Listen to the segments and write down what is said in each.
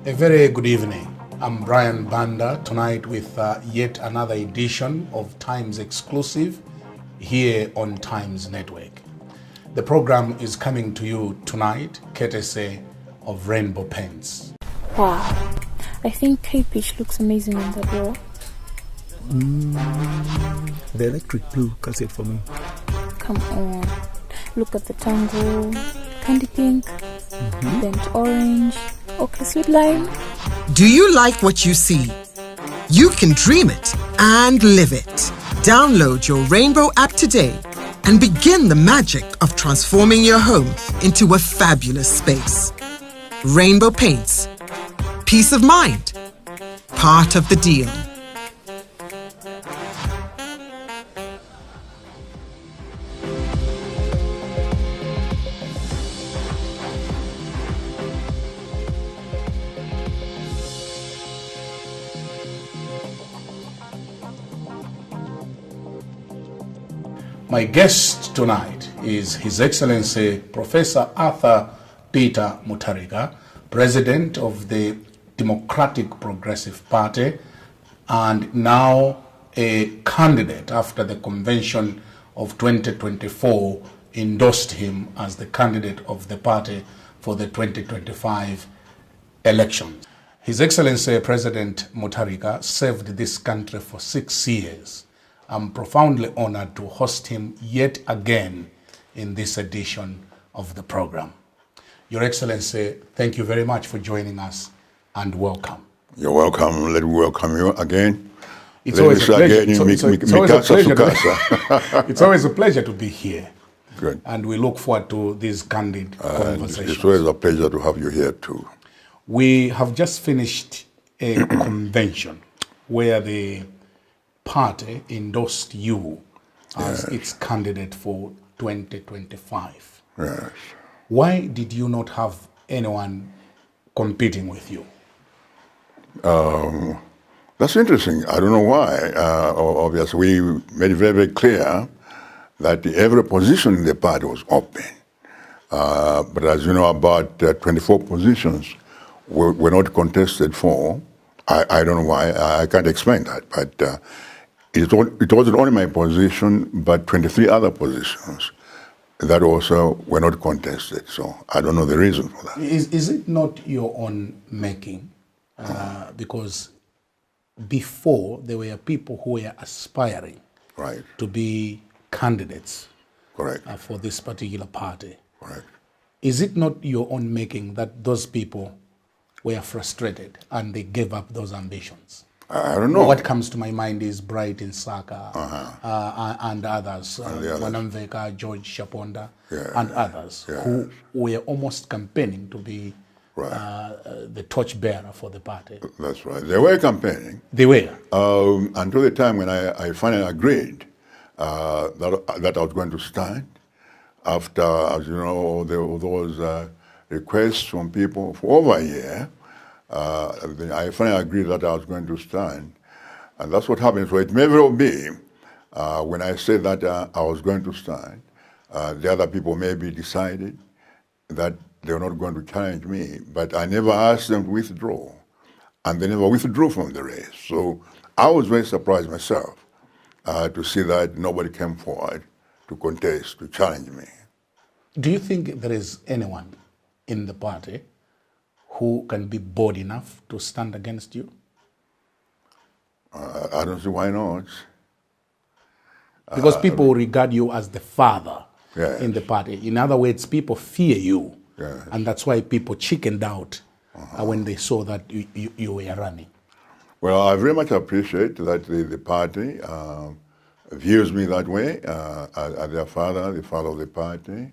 A very good evening. I'm Banda tonight with yet another edition of Times Exclusive here on Times Network. The program is coming to you tonight, courtesy of Rainbow Paints. Wow, I think K-Pitch looks amazing on that wall. The electric blue cuts it for me. Come on, look at the tango, candy pink, burnt orange, okay, sweet lime. Do you like what you see? You can dream it and live it. Download your Rainbow app today and begin the magic of transforming your home into a fabulous space. Rainbow Paints. Peace of mind. Part of the deal. My guest tonight is His Excellency Professor Arthur Peter Muthalika, President of the Democratic Progressive Party and now a candidate after the convention of 2024 endorsed him as the candidate of the party for the 2025 elections. His Excellency President Muthalika served this country for 6 years. I'm profoundly honored to host him yet again in this edition of the program. Your Excellency, thank you very much for joining us and welcome. You're welcome. Let me welcome you again. It's always a pleasure. It's always a pleasure to be here. Good. And we look forward to these candid conversations. It's always a pleasure to have you here too. We have just finished a convention where the party endorsed you as its candidate for 2025. Yes. Why did you not have anyone competing with you? That's interesting. I don't know why. Obviously, we made it very, very clear that every position in the party was open. But as you know, about 24 positions were not contested for. I don't know why. I can't explain that. But it wasn't only my position, but 23 other positions that also were not contested. So I don't know the reason for that. Is it not your own making? Because before, there were people who were aspiring to be candidates for this particular party. Correct. Is it not your own making that those people were frustrated and they gave up those ambitions? I don't know. What comes to my mind is Bright in Saka and others, Wanamveka, George Shaponda, and others who were almost campaigning to be the torchbearer for the party. That's right. They were campaigning. They were. Until the time when I finally agreed that I was going to stand, after, as you know, there were those requests from people for over a year. I finally agreed that I was going to stand. And that's what happened. So it may well be, when I said that I was going to stand, the other people maybe decided that they were not going to challenge me, but I never asked them to withdraw. And they never withdrew from the race. So I was very surprised myself to see that nobody came forward to contest, to challenge me. Do you think there is anyone in the party who can be bold enough to stand against you? I don't see why not. Because people regard you as the father in the party. In other words, people fear you. And that's why people chickened out when they saw that you were running. Well, I very much appreciate that the party views me that way, as their father, the father of the party.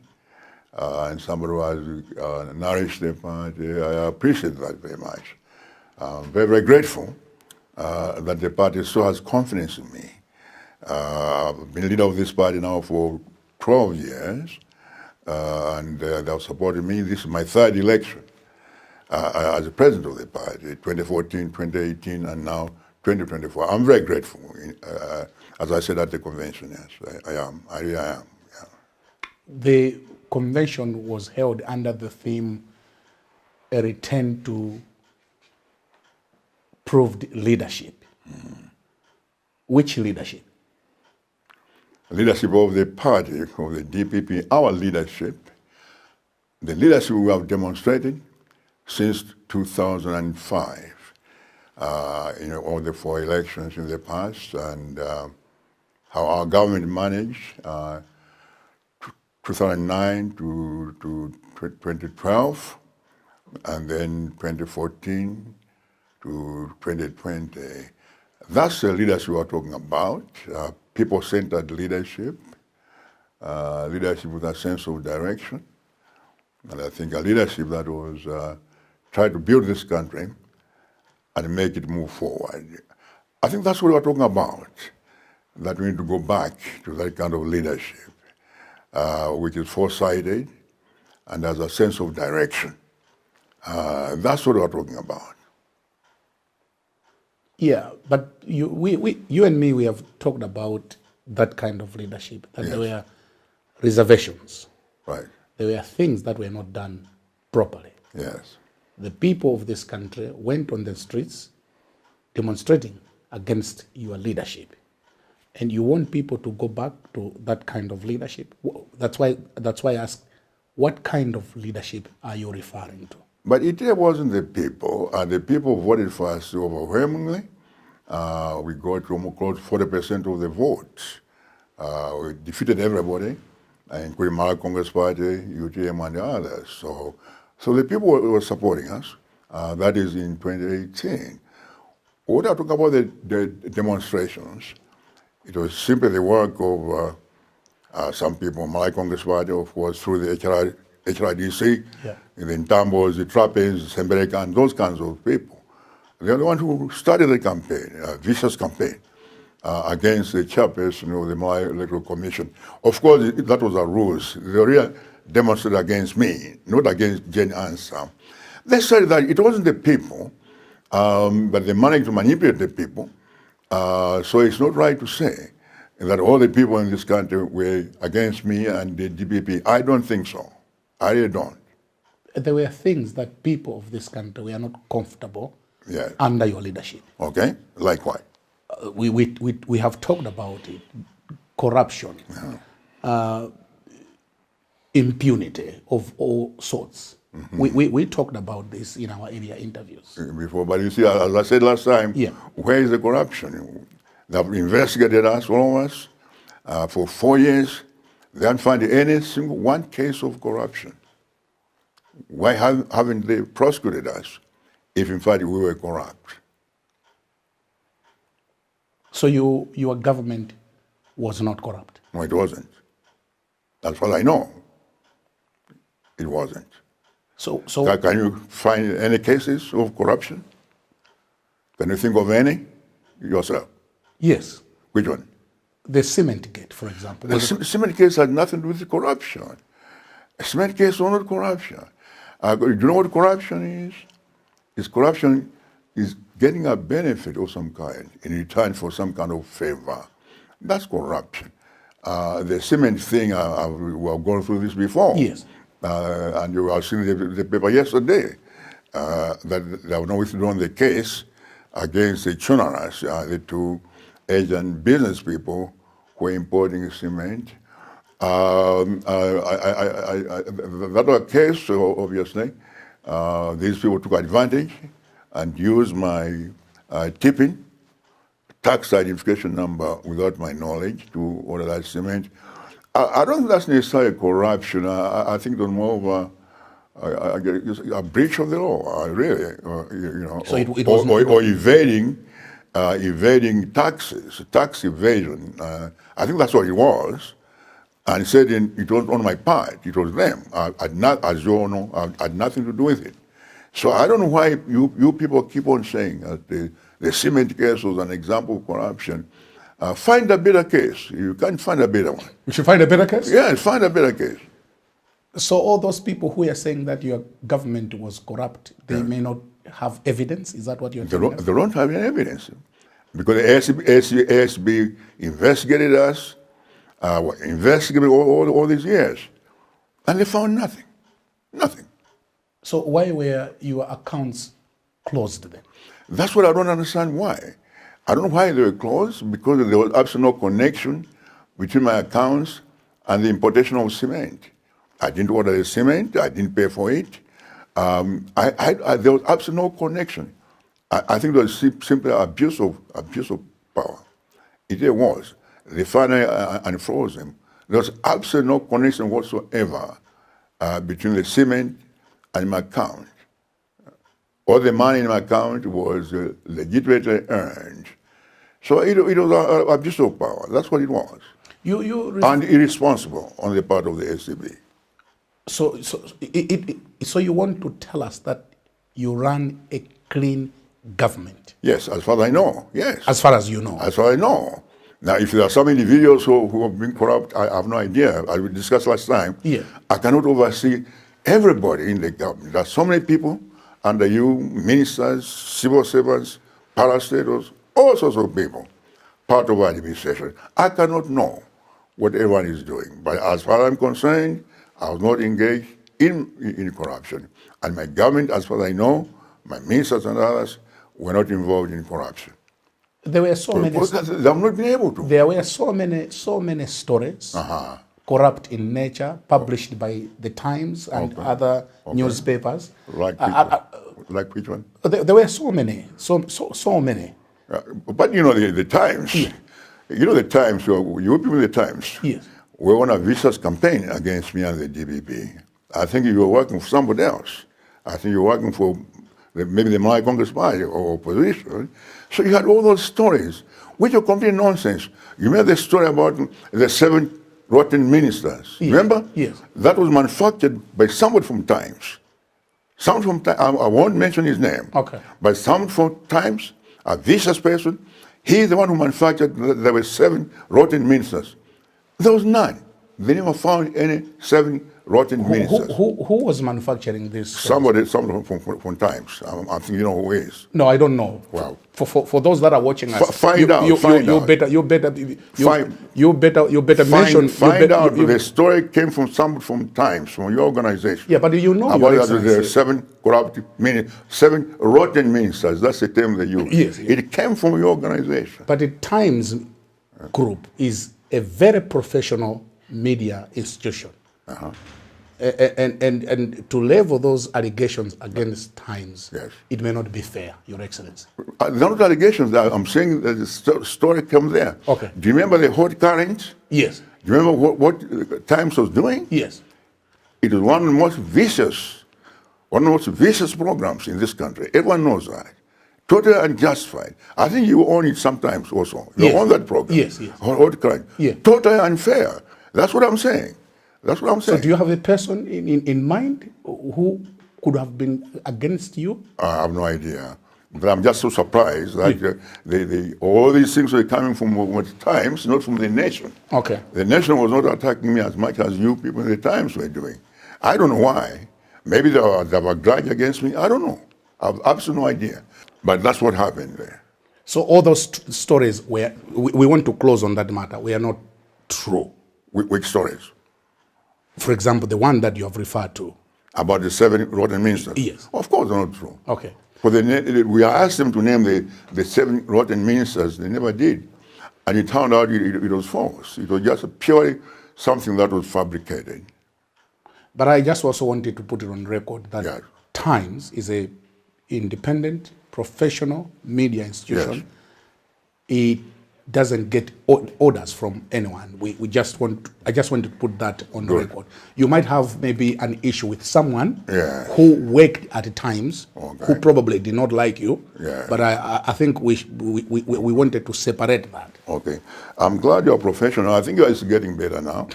And somebody who has nourished the party. I appreciate that very much. I'm very, very grateful that the party still has confidence in me. I've been leader of this party now for 12 years, and they have supported me. This is my third election as the president of the party, 2014, 2018, and now 2024. I'm very grateful, as I said at the convention, yes, I am. I really am, yeah. The convention was held under the theme, a return to proved leadership. Which leadership? Leadership of the party, of the DPP, our leadership, the leadership we have demonstrated since 2005. All the 4 elections in the past, and how our government managed 2009 to 2012, and then 2014 to 2020. That's the leadership we're talking about. People-centered leadership, leadership with a sense of direction, and I think a leadership that was trying to build this country and make it move forward. I think that's what we're talking about, that we need to go back to that kind of leadership, which is foresighted and has a sense of direction. That's what we're talking about. Yeah, but you and me, we have talked about that kind of leadership, that there were reservations. Right. There were things that were not done properly. Yes. The people of this country went on the streets demonstrating against your leadership. And you want people to go back to that kind of leadership. That's why I asked, what kind of leadership are you referring to? But it wasn't the people. The people voted for us overwhelmingly. We got almost close to 40% of the votes. We defeated everybody, including Mali Congress Party, UTM, and the others. So the people were supporting us. That is in 2018. When I talk about the demonstrations, it was simply the work of some people, Mali Congress Party, of course, through the HRDC, the Ntambos, the Trappies, Sembereka, and those kinds of people. They are the ones who started the campaign, a vicious campaign, against the chairperson of the Malay Electoral Commission. Of course, that was a ruse. They really demonstrated against me, not against Jane Ansah. They said that it wasn't the people, but they managed to manipulate the people. So it's not right to say that all the people in this country were against me and the DPP. I don't think so. I really don't. There were things that people of this country were not comfortable under your leadership. Okay, like what? We have talked about it. Corruption, impunity of all sorts. We talked about this in our earlier interviews. Before, but you see, as I said last time, where is the corruption? They have investigated us, all of us, for 4 years. They haven't found any single one case of corruption. Why haven't they prosecuted us if, in fact, we were corrupt? So your government was not corrupt? No, it wasn't. That's what I know. It wasn't. So can you find any cases of corruption? Can you think of any yourself? Yes. Which one? The cement gate, for example. The cement case had nothing to do with corruption. A cement case was not corruption. Do you know what corruption is? Corruption is getting a benefit of some kind in return for some kind of favor. That's corruption. The cement thing, we have gone through this before. Yes. And you have seen the paper yesterday that they have now withdrawn the case against the Chunaras, the two Asian business people who were importing cement. That was a case, obviously. These people took advantage and used my tipping tax identification number without my knowledge to order that cement. I don't think that's necessarily corruption. I think it's more of a breach of the law, really. So or evading taxes, tax evasion. I think that's what it was. And he said it was on my part. It was them. As you all know, I had nothing to do with it. So I don't know why you people keep on saying that the cement case was an example of corruption. Find a better case. You can't find a better one. We should find a better case? Yes, find a better case. So all those people who are saying that your government was corrupt, they may not have evidence? Is that what you're telling us? They don't have any evidence. Because the ASB investigated us, investigated all these years, and they found nothing. Nothing. So why were your accounts closed them? That's what I don't understand why. I don't know why they were closed, because there was absolutely no connection between my accounts and the importation of cement. I didn't order the cement. I didn't pay for it. There was absolutely no connection. I think it was simply abuse of power. It was. They finally unfroze them. There was absolutely no connection whatsoever between the cement and my account. All the money in my account was legitimately earned. So it was abuse of power. That's what it was. And irresponsible on the part of the SCB. So you want to tell us that you run a clean government? Yes, as far as I know, yes. As far as you know? As far as I know. Now, if there are some individuals who have been corrupt, I have no idea. As we discussed last time, yeah. I cannot oversee everybody in the government. There are so many people under you, ministers, civil servants, parastatals, all sorts of people, part of our administration. I cannot know what everyone is doing. But as far as I'm concerned, I was not engaged in corruption. And my government, as far as I know, my ministers and others, were not involved in corruption. There were so many. They have not been able to. There were so many stories, corrupt in nature, published by the Times and other newspapers. Like which one? There were so many, so many. But you know the Times. Yeah. You know the Times. You people in the Times. Yes. Were on a vicious campaign against me and the DPP. I think you were working for somebody else. I think you were working for maybe the Malay Congress Party or opposition. So you had all those stories, which are complete nonsense. You remember the story about the 7 rotten ministers? Yes. Remember? Yes. That was manufactured by somebody from Times. Someone from Times, I won't mention his name. Okay. But someone from Times, a vicious person, he's the one who manufactured, there were 7 rotten ministers. There was none. They never found any 7 rotten ministers. Who was manufacturing this? Somebody from Times. I think you know who is. No, I don't know. Wow. For those that are watching us, find out. You better mention. Find out. The story came from someone from Times, from your organization. Yeah, but you know about that there are 7 corrupt ministers, 7 rotten ministers. That's the term they use. Yes. It came from your organization. But the Times Group is a very professional media institution. And to level those allegations against Times, yes, it may not be fair, Your Excellency. They're not allegations. I'm saying that the story comes there. Okay. Do you remember the hot current? Yes. Do you remember what Times was doing? Yes. It is one of the most vicious programs in this country. Everyone knows that. Totally unjustified. I think you own it sometimes also. You own that program. Yes, yes. Hot current. Yeah. Totally unfair. That's what I'm saying. That's what I'm saying. So do you have a person in mind who could have been against you? I have no idea. But I'm just so surprised that all these things were coming from the Times, not from the nation. Okay. The nation was not attacking me as much as you people in the Times were doing. I don't know why. Maybe they have a grudge against me. I don't know. I have absolutely no idea. But that's what happened there. So all those stories, we want to close on that matter. We are not true. Which stories? For example, the one that you have referred to. About the 7 rotten ministers? Yes. Of course they're not true. Okay. We asked them to name the 7 rotten ministers. They never did. And it turned out it was false. It was just purely something that was fabricated. But I just also wanted to put it on record that yes, Times is a independent, professional media institution. Yes. It doesn't get orders from anyone. I just want to put that on the record. You might have maybe an issue with someone who worked at Times, who probably did not like you. Yeah. But I think we wanted to separate that. Okay. I'm glad you're professional. I think it's getting better now.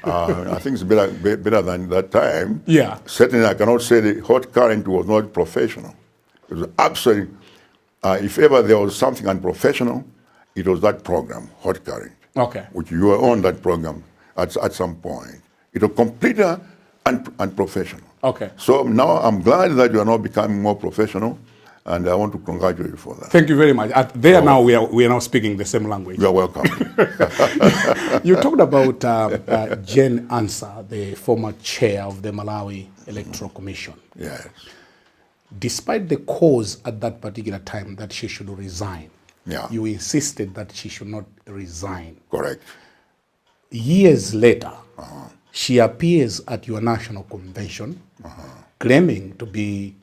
I think it's better than that time. Yeah. Certainly I cannot say the hot current was not professional. It was absolutely, if ever there was something unprofessional, it was that program, Hot Current. Okay. Which you were on that program at some point. It was completely unprofessional. Okay. So now I'm glad that you are now becoming more professional, and I want to congratulate you for that. Thank you very much. Now we are now speaking the same language. You're welcome. You talked about Jane Ansah, the former chair of the Malawi Electoral Commission. Yes. despite the cause at that particular time that she should resign, Yeah. you insisted that she should not resign. Correct. Years later, she appears at your national convention claiming to be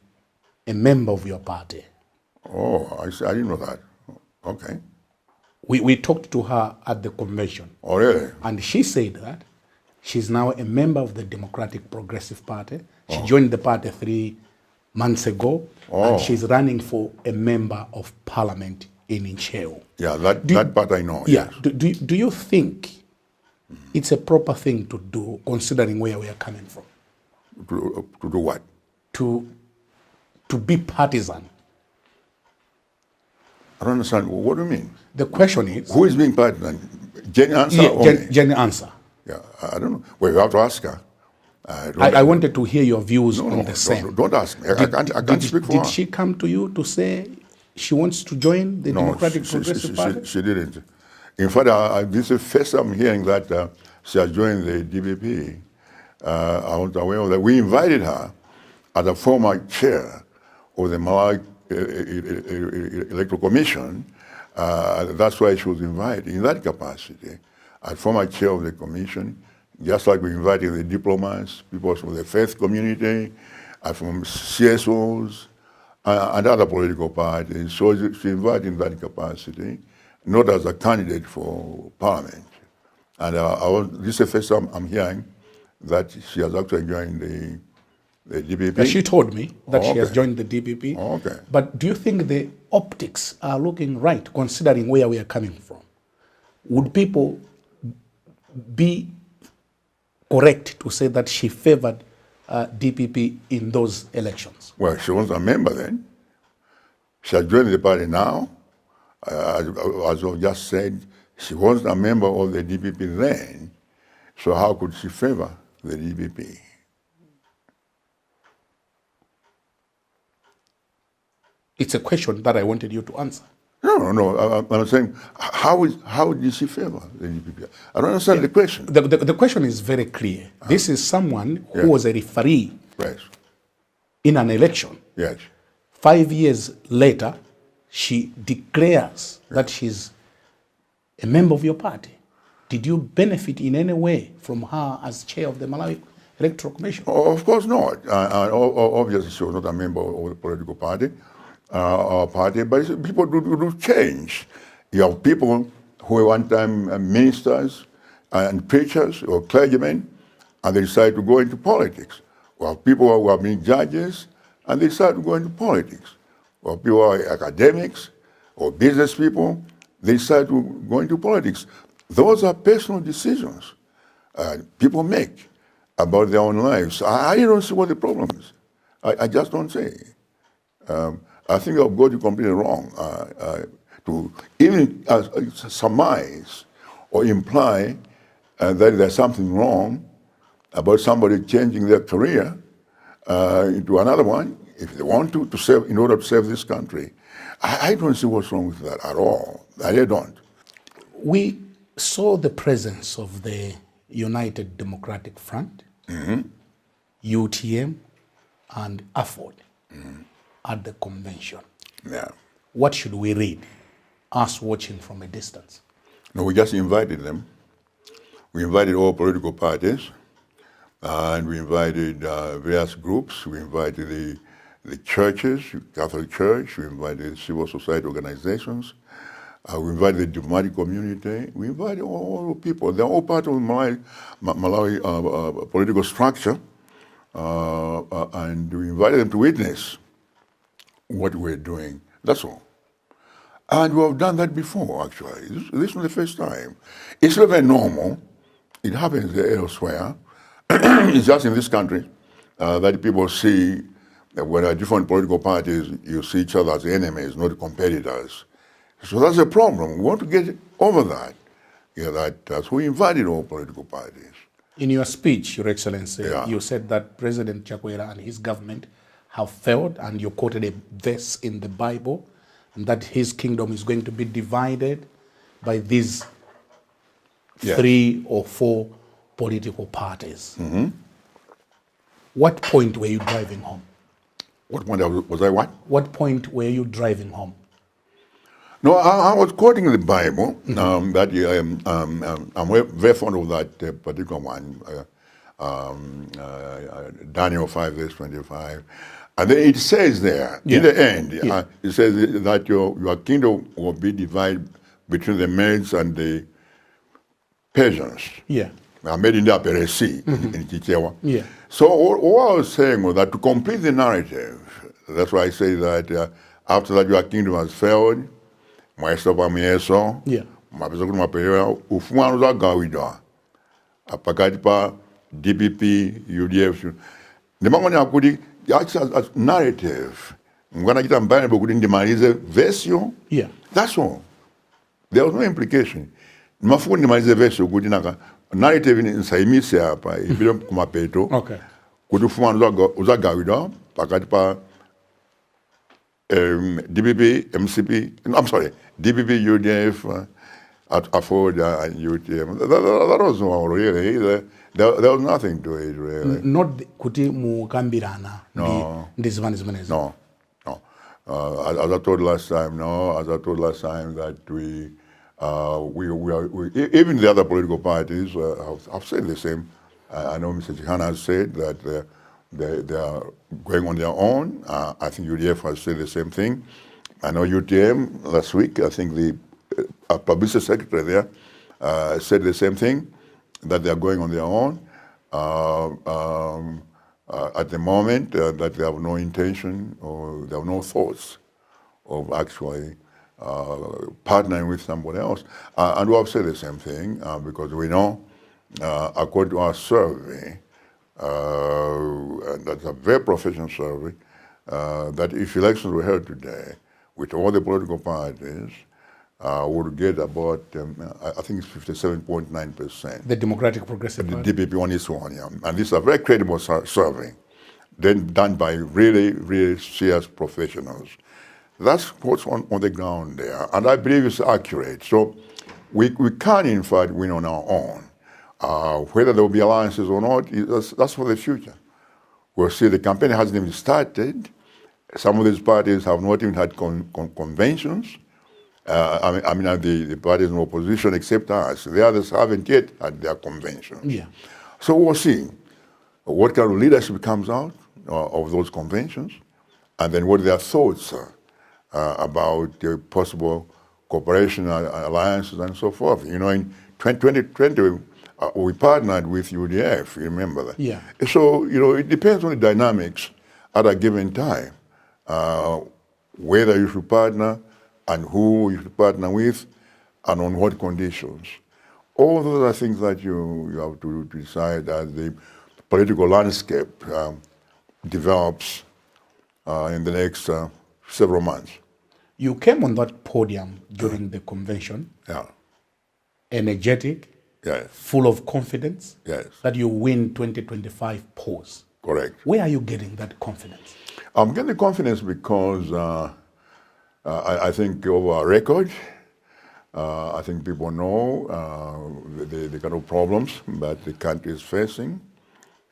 a member of your party. Oh, I didn't know that. Okay. We talked to her at the convention, Oh, really? and she said that she's now a member of the Democratic Progressive Party. She joined the party 3 months ago, and she's running for a member of parliament in Incheo. Yeah, that part I know. Yeah. Yes. Do you think it's a proper thing to do, considering where we are coming from? To do what? To be partisan. I don't understand. What do you mean? The question is... Who is being partisan? Jenny answer Yeah, or me? Jenny answer. Yeah, I don't know. Well, you have to ask her. I wanted to hear your views on the same. Don't ask me. I can't speak for her. Did she come to you to say she wants to join the Democratic Progressive Party? She didn't. In fact, this is the first time hearing that she has joined the DPP. I was aware of that. We invited her as a former chair of the Malawi Electoral Commission. That's why she was invited in that capacity. As former chair of the commission, just like we invited the diplomats, people from the faith community, from CSOs, and other political parties. So she invited in that capacity, not as a candidate for parliament. And this is the first time I'm hearing that she has actually joined the DPP. She told me that she has joined the DPP. Okay. But do you think the optics are looking right, considering where we are coming from? Would people be correct to say that she favored DPP in those elections? Well, she was a member then. She has joined the party now. As I just said, she wasn't a member of the DPP then. So how could she favor the DPP? It's a question that I wanted you to answer. No. I'm saying, how did she favor the DPP? I don't understand the question. The question is very clear. This is someone who was a referee in an election. Yes. 5 years later, she declares that she's a member of your party. Did you benefit in any way from her as chair of the Malawi Electoral Commission? Of course not. Obviously, she was not a member of the political party. But people do change. You have people who were one time ministers and preachers or clergymen, and they decide to go into politics. We have people who have been judges, and they decide to go into politics. We have people who are academics or business people, they decide to go into politics. Those are personal decisions people make about their own lives. I don't see what the problem is. I just don't see. I think I've got it completely wrong to even surmise or imply that there's something wrong about somebody changing their career into another one if they want to serve in order to save this country. I don't see what's wrong with that at all. I don't. We saw the presence of the United Democratic Front, UTM, and AFOD at the convention. Yeah. What should we read, us watching from a distance? No, we just invited them. We invited all political parties, and we invited various groups. We invited the churches, Catholic Church. We invited civil society organizations. We invited the diplomatic community. We invited all people. They're all part of Malawi political structure, and we invited them to witness what we're doing. That's all. And we have done that before, actually. This was the first time. It's not very normal. It happens elsewhere. It's just in this country that people see that when there are different political parties, you see each other as enemies, not competitors. So that's a problem. We want to get over that. Yeah, so we invited all political parties. In your speech, Your Excellency, you said that President Chakwera and his government have failed, and you quoted a verse in the Bible, and that his kingdom is going to be divided by these 3 or 4 political parties. What point were you driving home? What point was I what? What point were you driving home? No, I was quoting the Bible. That I'm very fond of that particular one, Daniel 5 verse 25, and then it says there in the end, it says that your kingdom will be divided between the Medes and the Persians. Yeah. Made in the Upper Sea in Chichewa. Yeah. So what I was saying was that to complete the narrative, that's why I say that after that your kingdom has failed. Maestro Pamieso, mapesa kuti maperewa ufumu za gawidwa pakati pa DPP, UDF. Ndimangoni akuti as narrative. Ngwana kita mbane bokuti ndimalize version. Yeah. That's all. There was no implication. Mafuku ndimalize version kuti naka narrative nsaimise hapa ibile kumapeto. Okay. Kuti ufumu za gawidwa pakati pa DPP, MCP, I'm sorry, DPP, UDF, Afford, and UTM. That was all really. There was nothing to it really. Not kuti mukambirana. No. No. No. As I told last time, that we even the other political parties have said the same. I know Mr. Chihana has said that they are going on their own. I think UDF has said the same thing. I know UTM last week, I think the publicity secretary there said the same thing, that they are going on their own. At the moment, that they have no intention or they have no thoughts of actually partnering with somebody else. And we have said the same thing because we know, according to our survey, and that's a very professional survey, that if elections were held today, with all the political parties, would get about, I think it's 57.9%. The Democratic Progressive Party? The DPP on its own, yeah. And this is a very credible survey, then done by really, really serious professionals. That's what's on the ground there, and I believe it's accurate. So we can, in fact, win on our own. Whether there will be alliances or not, that's for the future. We'll see. The campaign hasn't even started. Some of these parties have not even had conventions. I mean, the parties in opposition except us. The others haven't yet had their conventions. Yeah. So we'll see what kind of leadership comes out of those conventions, and then what their thoughts are about the possible cooperation, alliances, and so forth. You know, in 2020, we partnered with UDF, you remember that? Yeah. So, you know, it depends on the dynamics at a given time, whether you should partner and who you should partner with and on what conditions. All those are things that you have to decide as the political landscape develops in the next several months. You came on that podium during the convention, energetic, full of confidence that you win 2025 polls. Correct. Where are you getting that confidence? I'm getting confidence because I think over our record, I think people know the kind of problems that the country is facing.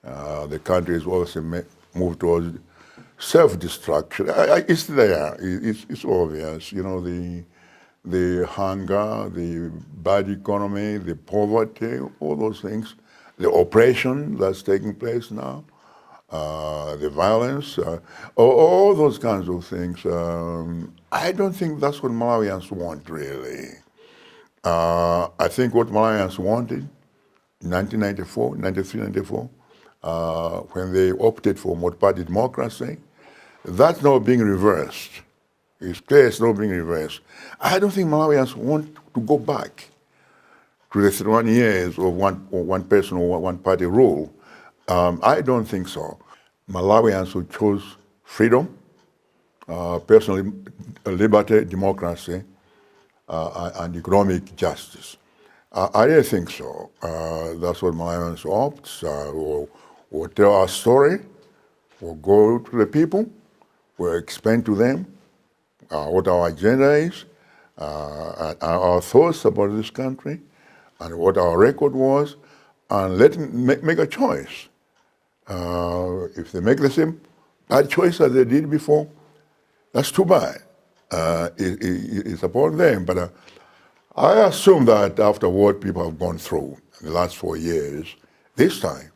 The country is also moved towards self-destruction. It's there. It's obvious. You know, the hunger, the bad economy, the poverty, all those things, the oppression that's taking place now, the violence, all those kinds of things. I don't think that's what Malawians want, really. I think what Malawians wanted in 1994, 93, 94, when they opted for multi-party democracy, that's now being reversed. It's clear it's not being reversed. I don't think Malawians want to go back to the 31 years of one person or one party rule. I don't think so. Malawians who chose freedom, personal liberty, democracy, and economic justice. I really think so. That's what Malawians opt. We'll tell our story, we'll go to the people, we'll explain to them what our agenda is, and our thoughts about this country, and what our record was, and let them make a choice. If they make the same bad choice as they did before, that's too bad. It's upon them. But I assume that after what people have gone through in the last 4 years, this time,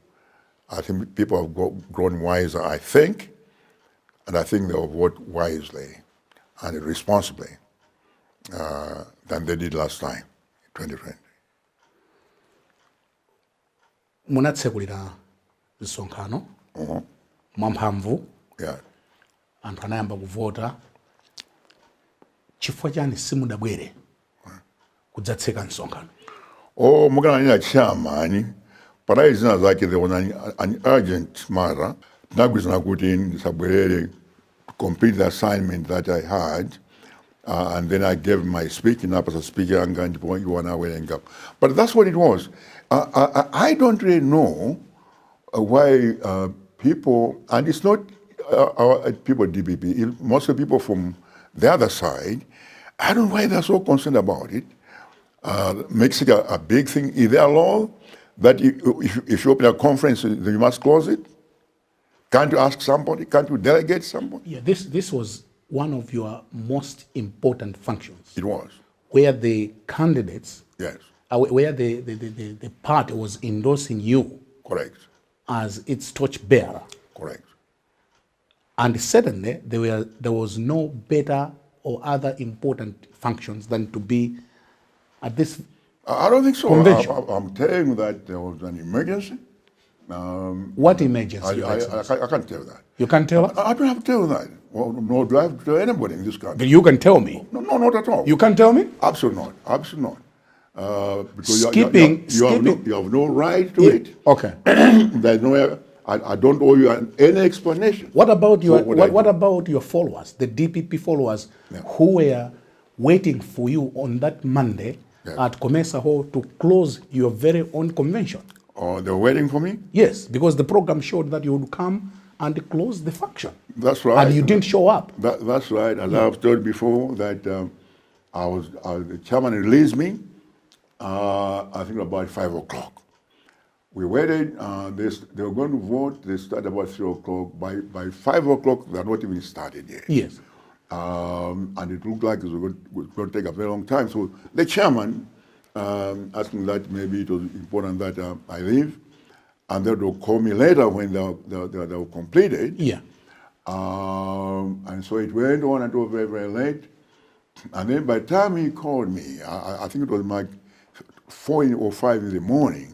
I think people have grown wiser, I think, and I think they have worked wisely and responsibly than they did last time, 2020. Munatsekulira msonkhano mwamphamvu Yeah. anthu anayamba kuvota chifukwa chani simudabwere kudzatseka msonkhano? Oh, mukananya chairman, para zina zake there was an urgent matter. Nagwizana kuti ndisabwerere to complete the assignment that I had. And then I gave my speech, and after speaking, I'm going to point you on our way and go. But that's what it was. I don't really know why people, and it's not people DPP, most of the people from the other side, I don't know why they're so concerned about it. Makes it a big thing. Is there a law that if you open a conference, you must close it? Can't you ask somebody? Can't you delegate somebody? Yeah, this was one of your most important functions. It was. Where the candidates, Yes. Where the party was endorsing you Correct. as its torchbearer. Correct. And certainly there was no better or other important functions than to be at this I don't think so. convention. I'm telling you that there was an emergency. What emergency? Your I Excellency? can't tell that. You can't tell us? I don't have to tell that. Well, no, do I have to tell anybody in this country? You can tell me. No, not at all. You can't tell me? Absolutely not. Absolutely not. Because Skipping- you have no right to it. Okay. There's no. I don't owe you any explanation. What about your for I what did. about your followers, the DPP followers, Yeah. who were waiting for you on that Monday Yeah. at Comesa Hall to close your very own convention? Oh, they're waiting for me? Yes, because the program showed that you would come and close the function. That's right. And you didn't show up. That's right. As I've told before, that the chairman released me, I think about 5 o'clock. We waited, they were going to vote, they started about 3 o'clock. By 5 o'clock, they had not even started yet. Yes. And it looked like it was going to take a very long time. So the chairman asked me that maybe it was important that I leave, and they will call me later when they were completed. Yeah. And so it went on until very, very late. And then by the time he called me, I think it was like 4 or 5 in the morning,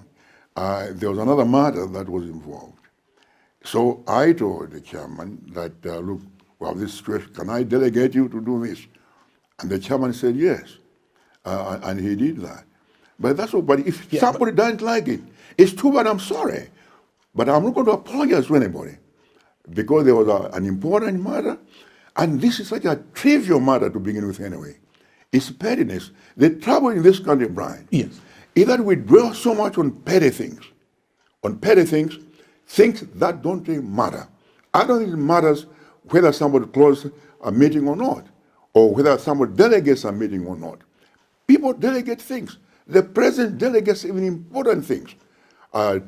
there was another matter that was involved. So I told the chairman that, look, we have this situation, can I delegate you to do this? And the chairman said yes, and he did that. But that's all, but if somebody doesn't like it, it's too bad, I'm sorry. But I'm not going to apologize to anybody because there was an important matter, and this is such a trivial matter to begin with anyway. It's pettiness. The trouble in this country, Brian, Yes. is that we dwell so much on petty things, things that don't really matter. I don't think it matters whether somebody closes a meeting or not, or whether somebody delegates a meeting or not. People delegate things. The president delegates even important things,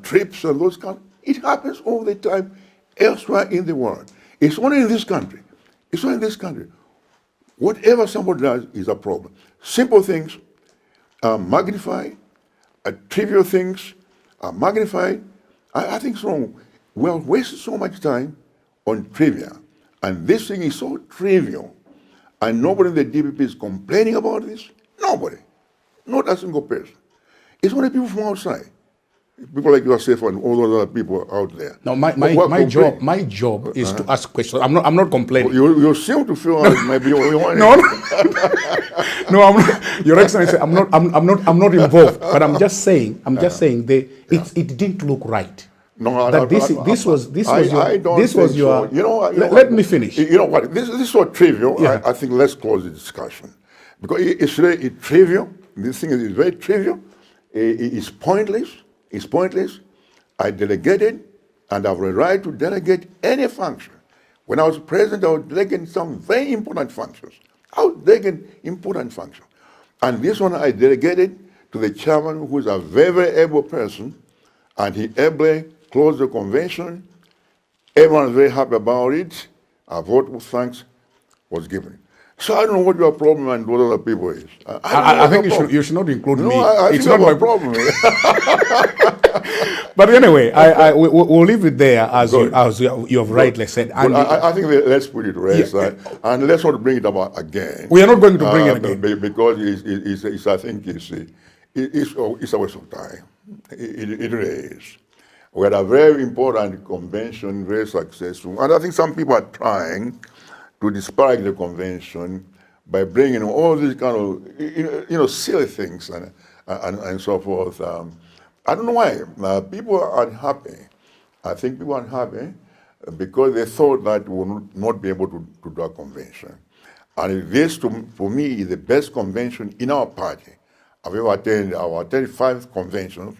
trips and those kinds. It happens all the time elsewhere in the world. It's only in this country. It's only in this country. Whatever somebody does is a problem. Simple things are magnified, trivial things are magnified. I think it's wrong. We are wasting so much time on trivia. And this thing is so trivial. And nobody in the DPP is complaining about this. Nobody. Not a single person. It's only people from outside. People like yourself and all those other people out there. No, my job is to ask questions. I'm not complaining. You seem to feel like maybe you want No, no, I'm not, Your Excellency, I'm not involved. But I'm just saying, it didn't look right. No, That this was your. You know, let me finish. You know what? This is so trivial. Yeah. I think let's close the discussion because it's really trivial. This thing is very trivial. It's pointless. It's pointless. I delegated, and I have a right to delegate any function. When I was president, I was delegating some very important functions. I was delegating important functions. And this one I delegated to the chairman, who is a very, very able person, and he ably closed the convention Everyone was very happy about it. A vote of thanks was given. So I don't know what your problem and what other people is. I think you should not include me. It's not my problem. But anyway, we'll leave it there as you have rightly said. And I think let's put it to rest, and let's not bring it about again. We are not going to bring it again because I think it's a waste of time. It really is. We had a very important convention, very successful, and I think some people are trying to disparage the convention by bringing all these kind of silly things and so forth. I don't know why. People are unhappy. I think people are unhappy because they thought that we would not be able to do a convention. And this, for me, is the best convention in our party. I've ever attended our 35th conventions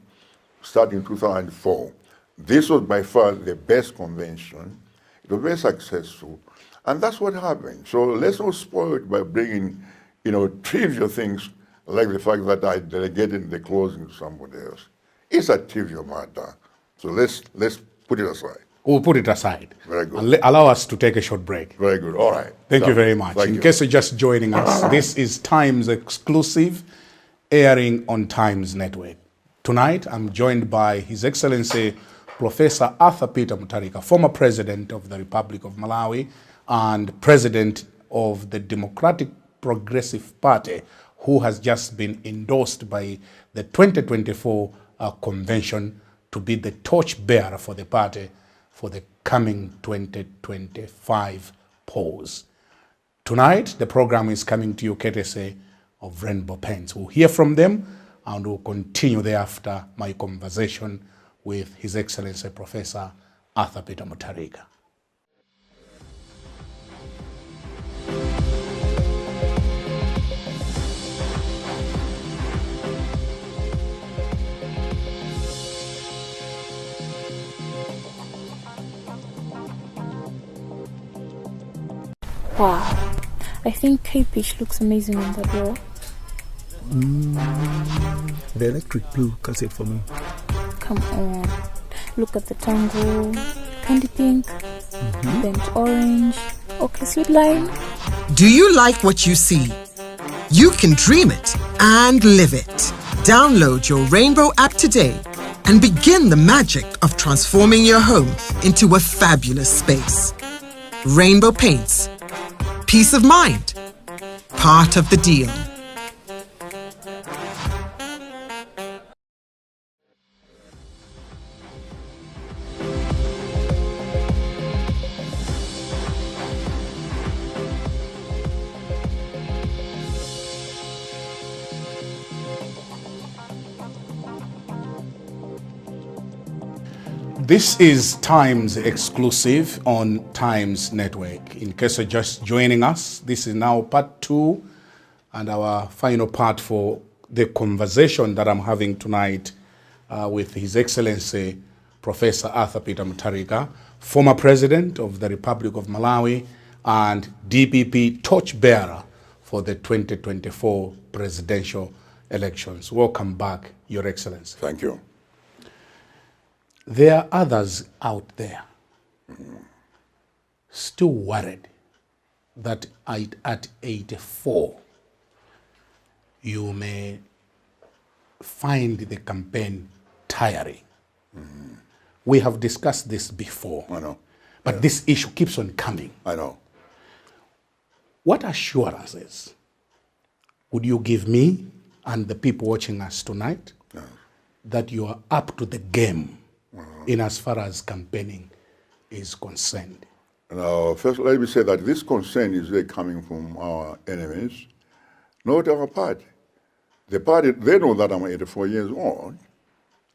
starting in 2004. This was by far the best convention. It was very successful. And that's what happened. So let's not spoil it by bringing, trivial things like the fact that I delegated the closing to somebody else. It's a trivial matter. So let's put it aside. We'll put it aside. Very good. And allow us to take a short break. Very good. All right. Thank you very much. In case you're just joining us, this is Times exclusive, airing on Times Network. Tonight, I'm joined by His Excellency Professor Arthur Peter Muthalika, former President of the Republic of Malawi and President of the Democratic Progressive Party, who has just been endorsed by the 2024 convention to be the torchbearer for the party for the coming 2025 polls. Tonight, the program is coming to you courtesy of Rainbow Paints. We'll hear from them and we'll continue thereafter my conversation with His Excellency Professor Arthur Peter Muthalika. Wow, I think K-Pitch looks amazing on the door. The electric blue cuts it for me. Come on, look at the tango, candy pink, burnt orange, okay, sweet lime. Do you like what you see? You can dream it and live it. Download your Rainbow app today and begin the magic of transforming your home into a fabulous space. Rainbow Paints. Peace of mind. Part of the deal. This is Times exclusive on Times Network. In case you're just joining us, this is now part 2 and our final part for the conversation that I'm having tonight with His Excellency Professor Arthur Peter Muthalika, former President of the Republic of Malawi and DPP torchbearer for the 2024 presidential elections. Welcome back, Your Excellency. Thank you. There are others out there still worried that at 84 you may find the campaign tiring. We have discussed this before. I know. But this issue keeps on coming. I know. What assurances would you give me and the people watching us tonight that you are up to the game in as far as campaigning is concerned? Now, first, let me say that this concern is really coming from our enemies, not our party. The party, they know that I'm 84 years old,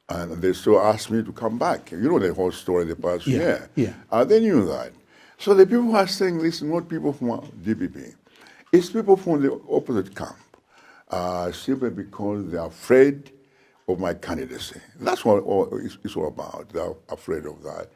and they still ask me to come back. You know the whole story the past year. Yeah. They knew that. So the people who are saying this, not people from DPP, it's people from the opposite camp, simply because they're afraid of my candidacy. That's what it's all about. They're afraid of that.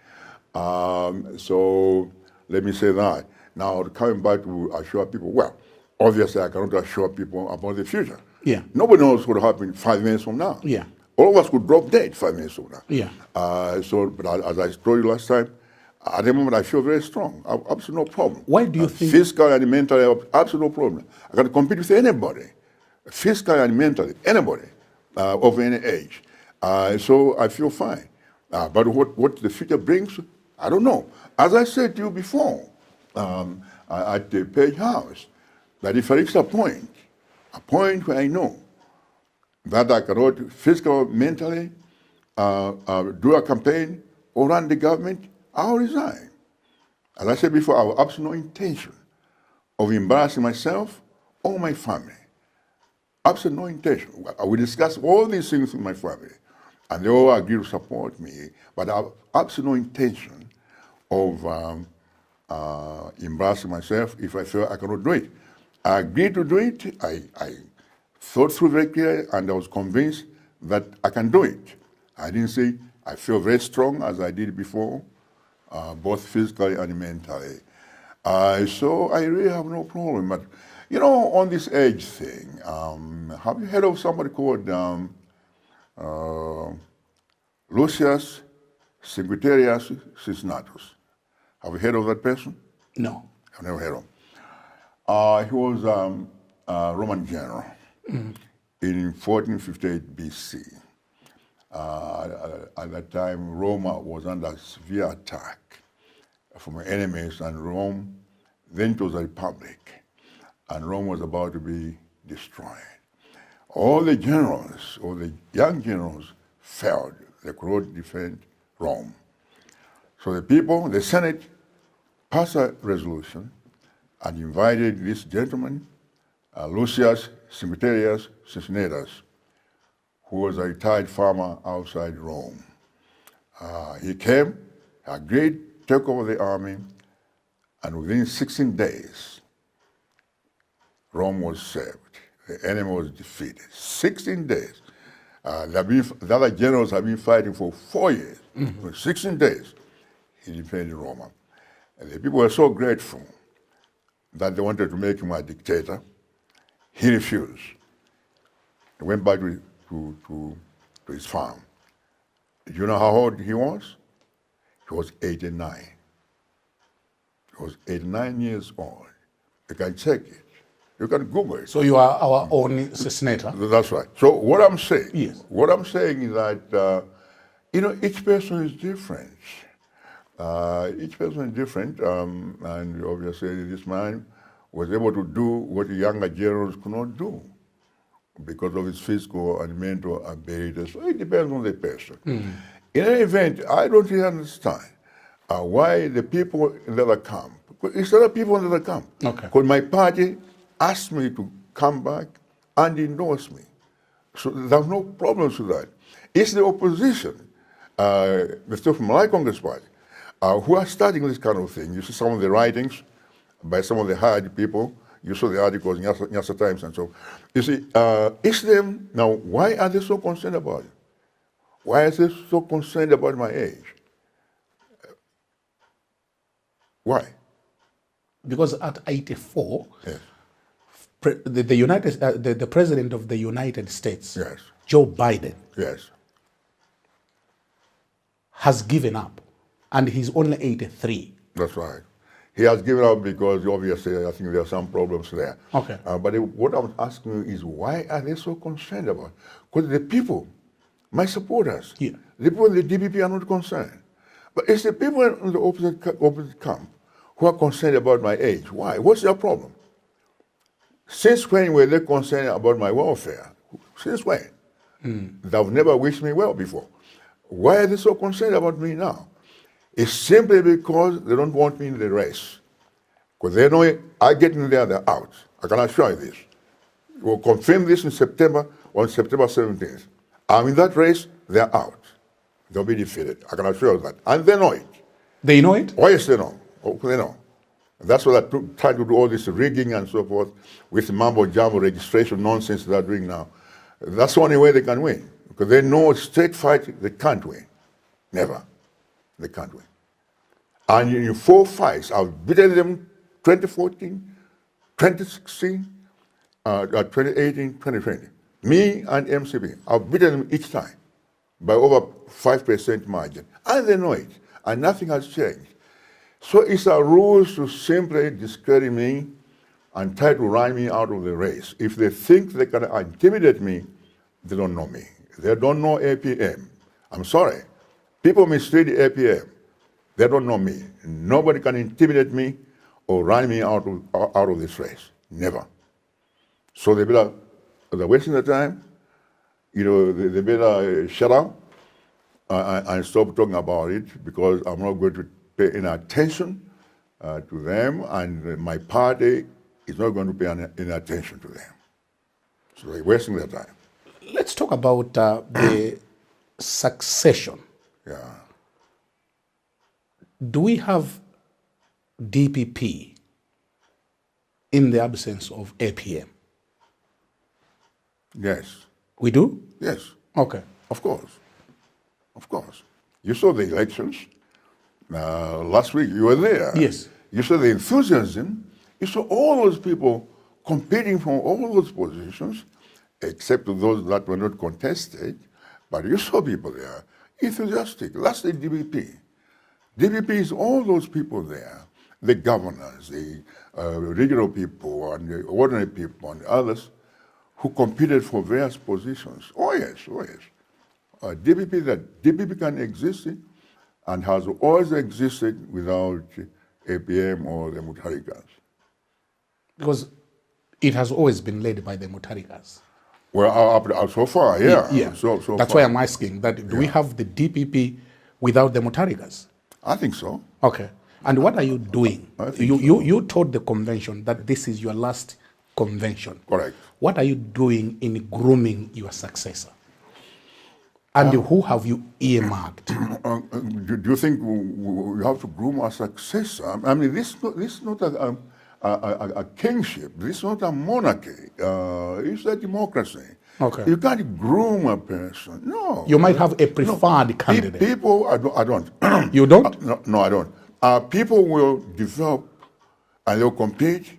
So let me say that. Now, coming back to assure people, well, obviously I cannot assure people about the future. Yeah. Nobody knows what will happen 5 minutes from now. Yeah. All of us could drop dead 5 minutes from now. Yeah. But as I told you last time, At the moment, I feel very strong. Absolutely no problem. Why do you think... Physically and mentally, absolutely no problem. I can compete with anybody, physically and mentally, anybody of any age. So I feel fine. But what the future brings, I don't know. As I said to you before, at the Page House, that if I reach a point where I know that I cannot physically, mentally do a campaign or run the government, I'll resign. As I said before, I have absolutely no intention of embarrassing myself or my family. Absolutely no intention. I will discuss all these things with my family, and they all agree to support me, but I have absolutely no intention of embarrassing myself if I feel I cannot do it. I agreed to do it. I thought through very clearly, and I was convinced that I can do it. I didn't say I feel very strong as I did before, both physically and mentally. So I really have no problem. But, you know, on this age thing, have you heard of somebody called Lucius Secretarius Cisnatus? Have you heard of that person? No. I've never heard of him. He was a Roman general in 1458 BC. At that time, Rome was under severe attack from enemies, and Rome, then it was a republic, and Rome was about to be destroyed. All the generals, all the young generals failed. They could not defend Rome. So the people, the Senate, passed a resolution and invited this gentleman, Lucius Secretarius Cisnatus, who was a retired farmer outside Rome. He came, agreed, took over the army, and within 16 days, Rome was saved. The enemy was defeated. 16 days. The other generals have been fighting for 4 years. For 16 days, he defeated Rome. And the people were so grateful that they wanted to make him a dictator. He refused. He went back to his farm. Do you know how old he was? He was 89. He was 89 years old. You can check it. You can Google it. So you are our own senator? That's right. So what I'm saying, yes. What I'm saying is that, you know, each person is different. Each person is different, and obviously this man was able to do what the younger generals could not do because of his physical and mental abilities. So it depends on the person. In any event, I don't really understand why the people in the other camp, it's other people in the other camp. Okay. Because my party asked me to come back and endorse me. So there's no problems with that. It's the opposition, the stuff from my Congress party, who are starting this kind of thing. You see some of the writings by some of the hired people. You saw the articles in Nyasa Times and so. You see, it's them. Now, why are they so concerned about it? Why are they so concerned about my age? Why? Because at 84, Yes. the president of the United States, Yes. Joe Biden, Yes. has given up, and he's only 83. That's right. He has given up because obviously I think there are some problems there. Okay. But what I'm asking you is why are they so concerned about it? Because the people, my supporters, Yeah. the people in the DPP are not concerned. But it's the people in the opposite camp who are concerned about my age. Why? What's their problem? Since when were they concerned about my welfare? Since when? They've never wished me well before. Why are they so concerned about me now? It's simply because they don't want me in the race. Because they know I get in there, they're out. I can assure you this. We'll confirm this in September, on September 17th. I'm in that race, they're out. They'll be defeated. I can assure you that. And they know it. They know it? Oh, yes, they know. Oh, they know. That's why they try to do all this rigging and so forth with mumbo-jumbo registration nonsense they're doing now. That's the only way they can win. Because they know straight fight, they can't win. Never. They can't win. And in 4 fights, I've beaten them 2014, 2016, 2018, 2020. Me and MCB, I've beaten them each time by over 5% margin. And they know it. And nothing has changed. So it's a ruse to simply discredit me and try to run me out of the race. If they think they can intimidate me, they don't know me. They don't know APM. I'm sorry. People mistreat APM. They don't know me. Nobody can intimidate me or run me out of this race. Never. So they're wasting their time. You know, they better shut up and stop talking about it, because I'm not going to pay any attention to them, and my party is not going to pay any attention to them. So they're wasting their time. Let's talk about the succession. Yeah. Do we have DPP in the absence of APM? Yes. We do? Yes. Okay. Of course. Of course. You saw the elections. Last week you were there. Yes. You saw the enthusiasm. You saw all those people competing for all those positions, except those that were not contested. But you saw people there, enthusiastic. That's the DPP. DPP is all those people there, the governors, the regional people, and the ordinary people, and others who competed for various positions. Oh yes, oh yes. DPP can exist and has always existed without APM or the Muthalikas. Because it has always been led by the Muthalikas. Well, so far, yeah. Yeah. So That's far. why I'm asking that. Do we have the DPP without the Muthalikas? I think so. Okay. And what are you doing? You told the convention that this is your last convention. Correct. What are you doing in grooming your successor? And who have you earmarked? Do you think we have to groom our successor? I mean, this is not a kingship. This is not a monarchy. It's a democracy. Okay. You can't groom a person. No. You might have a preferred candidate. People, I don't. You don't? No, I don't. People will develop and they'll compete,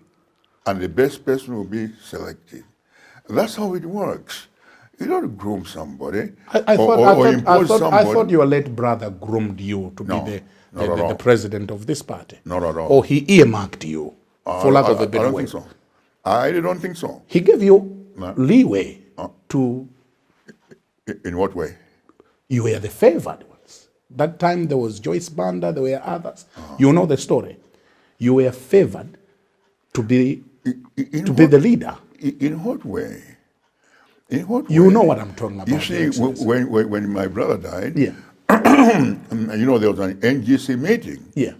and the best person will be selected. That's how it works. You don't groom somebody I thought your late brother groomed you to be the president of this party. Not at all. Or he earmarked you, for lack of a better I don't word. think so. I don't think so. He gave you leeway to... In what way? You were the favored ones. That time there was Joyce Banda, there were others. You know the story. You were favored to be the leader. In what way? In what way? You know what I'm talking about. You see, when my brother died, Yeah. you know, there was an NGC meeting. Yeah.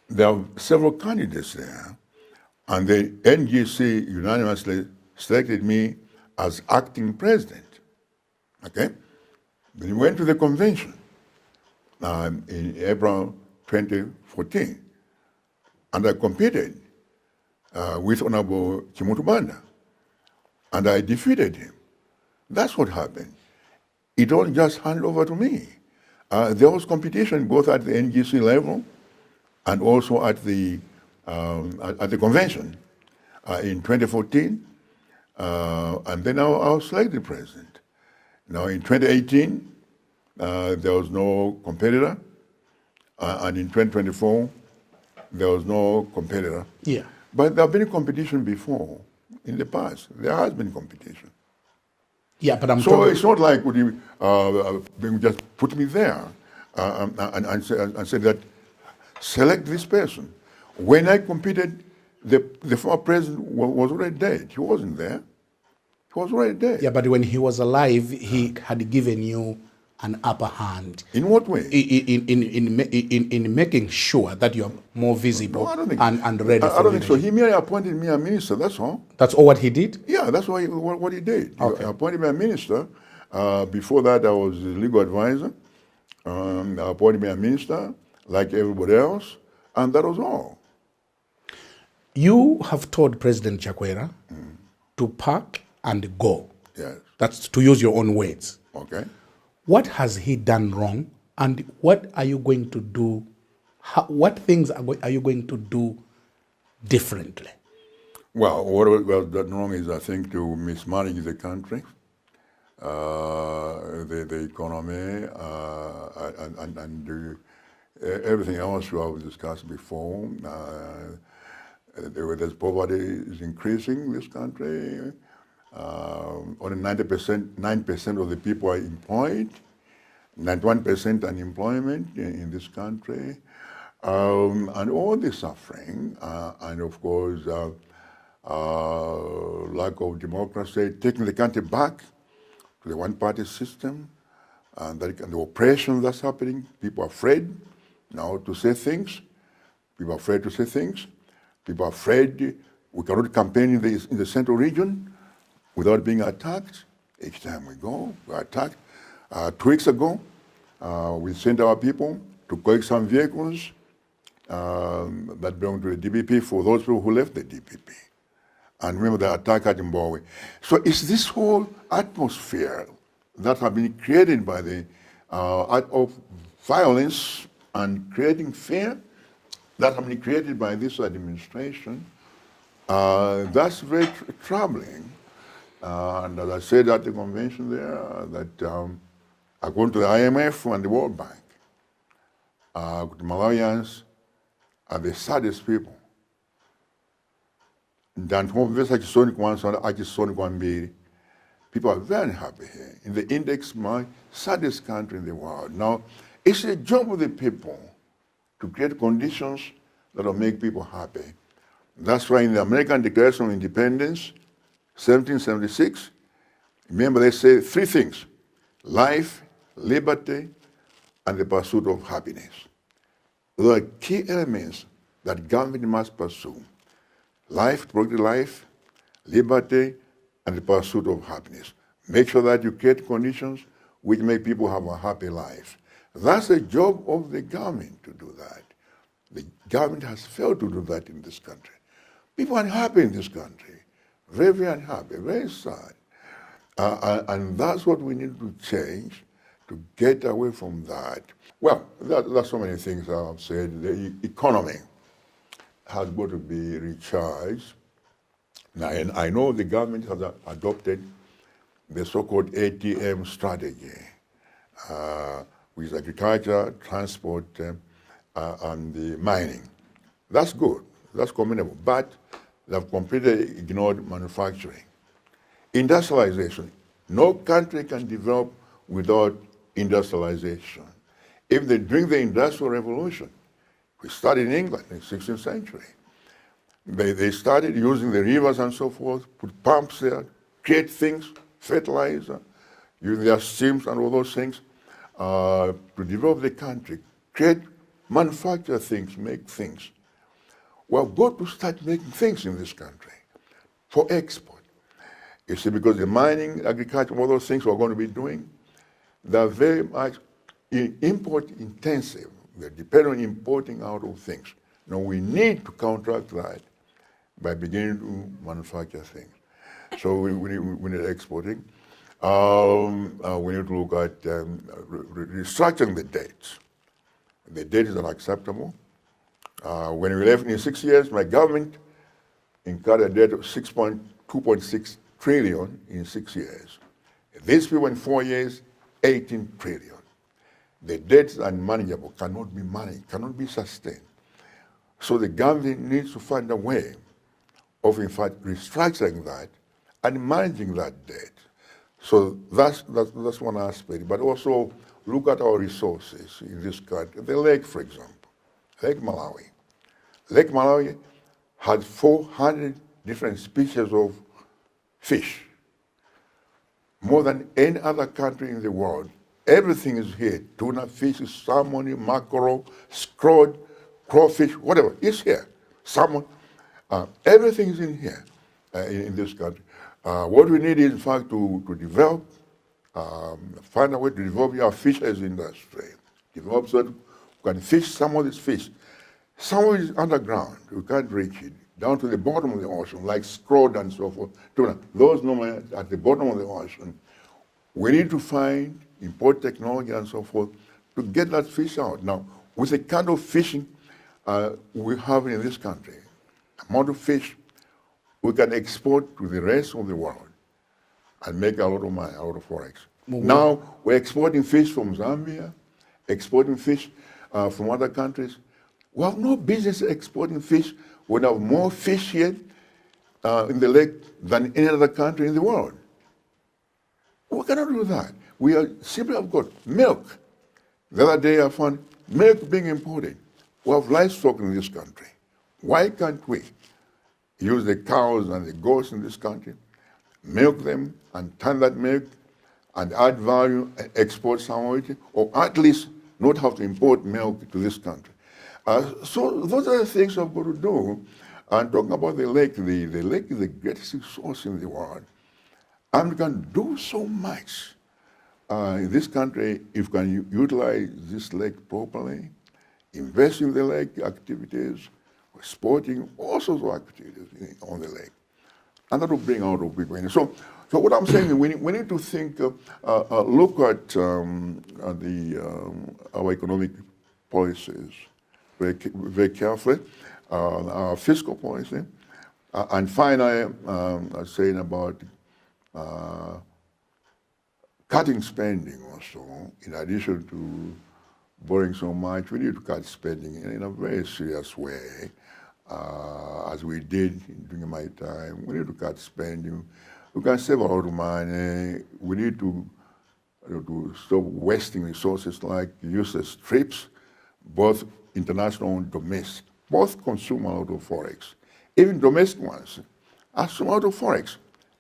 There were several candidates there, and the NGC unanimously selected me as acting president. Okay? Then we went to the convention in April 2014, and I competed with Honorable Banda, and I defeated him. That's what happened. It don't just hand over to me. There was competition both at the NGC level and also at the convention in 2014, and then I was selected president. Now in 2018, there was no competitor, and in 2024, there was no competitor. Yeah. But there have been competition before, in the past. There has been competition. Yeah, but So it's not like they just put me there and said that, select this person. When I competed, the former president was already dead. He wasn't there. He was already dead. Yeah, but when he was alive, he had given you an upper hand. In what way? In making sure that you're more visible and ready for I don't think so. leadership. He merely appointed me a minister, that's all. That's all what he did? Yeah, that's what he did. Okay. He appointed me a minister. Before that, I was a legal advisor. I appointed me a minister, like everybody else, and that was all. You have told President Chakwera to pack and go. Yes. That's to use your own words. Okay. What has he done wrong, and what are you going to do? What things are you going to do differently? Well, what was done wrong is, I think, to mismanage the country, the economy, and everything else we have discussed before. There's poverty is increasing in this country. Only 9% of the people are employed, 91% unemployment in this country, and all the suffering, and of course, lack of democracy, taking the country back to the one-party system, and the oppression that's happening. People are afraid now to say things. People are afraid to say things. People are afraid we cannot campaign in the central region without being attacked. Each time we go, we're attacked. 2 weeks ago, we sent our people to collect some vehicles that belong to the DPP for those people who left the DPP. And remember the attack at Zimbabwe. So it's this whole atmosphere that has been created by the act of violence and creating fear that has been created by this administration. That's very troubling. And as I said at the convention there, that according to the IMF and the World Bank, the Malawians are the saddest people. People are very happy here. In the index, my saddest country in the world. Now, it's a job of the people to create conditions that will make people happy. That's why in the American Declaration of Independence, 1776, remember they say 3 things: life, liberty, and the pursuit of happiness. Those are key elements that government must pursue. Life, protect life, liberty, and the pursuit of happiness. Make sure that you create conditions which make people have a happy life. That's the job of the government to do that. The government has failed to do that in this country. People are unhappy in this country. Very, very unhappy, very sad. And that's what we need to change to get away from that. Well, there's so many things I've said. The economy has got to be recharged. Now, and I know the government has adopted the so-called ATM strategy, with agriculture, transport, and the mining. That's good. That's commendable. But they've completely ignored manufacturing. Industrialization. No country can develop without industrialization. If they during the Industrial Revolution, we started in England in the 16th century. They started using the rivers and so forth, put pumps there, create things, fertilizer, using their streams and all those things to develop the country, create, manufacture things, make things. We've got to start making things in this country for export. You see, because the mining, agriculture, all those things we're going to be doing, they're very much import intensive. They depend on importing out of things. Now we need to counteract that by beginning to manufacture things. So we need exporting. We need to look at restructuring the debts. The debt is unacceptable. When we left in 6 years, my government incurred a debt of 2.6 trillion in 6 years. These people in 4 years, 18 trillion. The debt is unmanageable, cannot be managed, cannot be sustained. So the government needs to find a way of, in fact, restructuring that and managing that debt. So that's one aspect. But also look at our resources in this country. The lake, for example, Lake Malawi. Lake Malawi had 400 different species of fish, more than any other country in the world. Everything is here. Tuna fish, salmon, mackerel, scrod, crawfish, whatever, it's here. Salmon, everything is in here in this country. What we need is, in fact, to develop, find a way to develop our fisheries industry. Develop so that we can fish some of this fish. Some of it is underground. We can't reach it. Down to the bottom of the ocean, like scrod and so forth. Tuna, those normally at the bottom of the ocean. We need to find, import technology and so forth to get that fish out. Now, with the kind of fishing we have in this country, amount of fish we can export to the rest of the world and make a lot of money out of forex. Now, we're exporting fish from Zambia, exporting fish from other countries. We have no business exporting fish. We have more fish here in the lake than any other country in the world. We cannot do that. We are simply have got milk. The other day I found milk being imported. We have livestock in this country. Why can't we use the cows and the goats in this country, milk them and turn that milk and add value and export some of it, or at least not have to import milk to this country? So those are the things we've got to do. And talking about the lake is the greatest resource in the world. And we can do so much in this country if we can utilize this lake properly, invest in the lake activities, sporting, all sorts of activities on the lake. And that will bring out of people in. So what I'm saying is we need to think, look at our economic policies very carefully, our fiscal policy, and finally, saying about cutting spending also. In addition to borrowing so much, we need to cut spending in a very serious way, as we did during my time. We need to cut spending. We can save a lot of money. We need to stop wasting resources like useless trips, both international and domestic. Both consume a lot of forex. Even domestic ones consume a lot of forex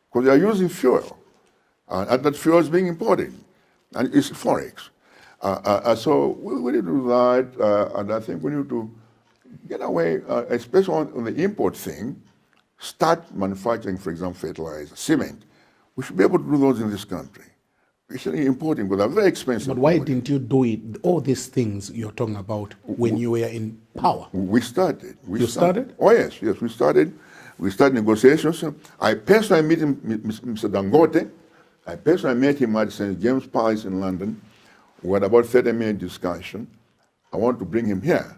because they are using fuel, and that fuel is being imported, and it's forex. So we need to do that, and I think we need to get away, especially on the import thing, start manufacturing, for example, fertilizer, cement. We should be able to do those in this country. It's importing, but they're very expensive. But why didn't you do it, all these things you're talking about, when you were in power? We started. You started? Oh, yes, we started. We started negotiations. I personally met Mr. Dangote. I personally met him at St. James Palace in London. We had about 30-minute discussion. I want to bring him here